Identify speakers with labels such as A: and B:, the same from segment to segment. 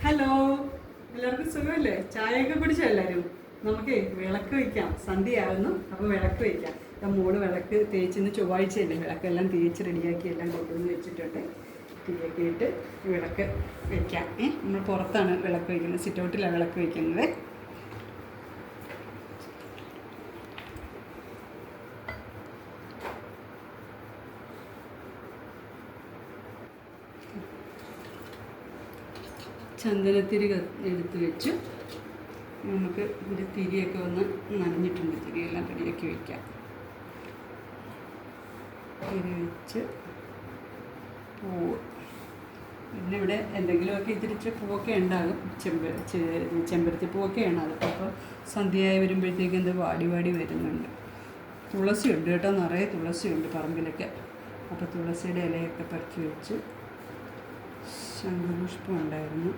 A: Hello, എല്ലാവർക്കും സുഖമല്ലേ? ചായയൊക്കെ കുടിച്ചോ എല്ലാവരും? നമുക്ക് വിളക്ക് വയ്ക്കാം. സന്ധ്യയാകുന്നു, അപ്പോൾ വിളക്ക് വയ്ക്കാം. മോള് വിളക്ക് തേച്ചിന്ന് ചൊവ്വാഴ്ചയല്ലേ, വിളക്കെല്ലാം തേച്ച് റെഡിയാക്കി എല്ലാം കൊണ്ടുവന്ന് വെച്ചിട്ടുണ്ട്. തീയൊക്കെ ഇട്ട് വിളക്ക് വയ്ക്കാം. നമ്മൾ പുറത്താണ് വിളക്ക് വയ്ക്കുന്നത്, സിറ്റ് ഔട്ടിലാണ് വിളക്ക് വയ്ക്കുന്നത്. ചന്ദനത്തിരി എടുത്ത് വെച്ച് നമുക്ക് ഇതിൻ്റെ തിരിയൊക്കെ ഒന്ന് നനഞ്ഞിട്ടുണ്ട്. തിരിയെല്ലാം റെഡിയാക്കി വയ്ക്കാം. തിരി വെച്ച് പൂവ്, പിന്നെ ഇവിടെ എന്തെങ്കിലുമൊക്കെ ഇത്തിരിച്ച് പൂവൊക്കെ ഉണ്ടാകും. ചെമ്പരത്തി പൂവൊക്കെയാണ് അത്. അപ്പോൾ സന്ധ്യയായി വരുമ്പോഴത്തേക്കും ഇത് വാടി വാടി വരുന്നുണ്ട്. തുളസിയുണ്ട് കേട്ടോ, നിറയെ തുളസിയുണ്ട് പറമ്പിലൊക്കെ. അപ്പോൾ തുളസിയുടെ ഇലയൊക്കെ പറിച്ച് വെച്ച്, ശംഖുപുഷ്പം ഉണ്ടായിരുന്നു.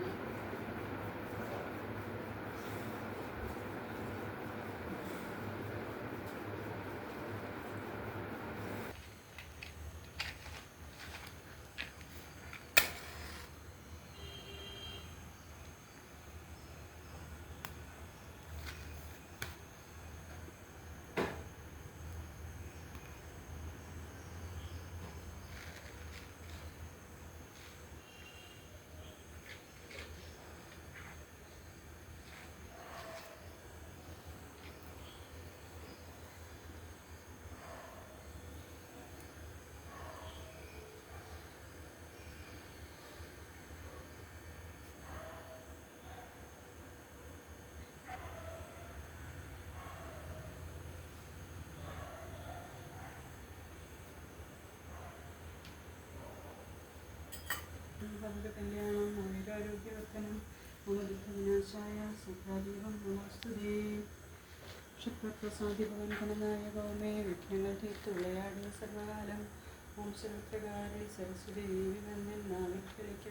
A: നമുക്ക് കല്യാണം ആയുരാരോഗ്യവർദ്ധനം വിനാശായ സുഖാദീപം നമസ്തുതേ. ക്ഷത്രപ്രസാദിഭവൻ ഘനനായ ഭൗമേ വിഘ്നങ്ങൾ തീർത്ത് വിളയാടിയ സർവകാലം. ഓം സർവപ്രകാരേ സരസ്വതി ദേവി വന്ദൻ നാവിക്കളിക്ക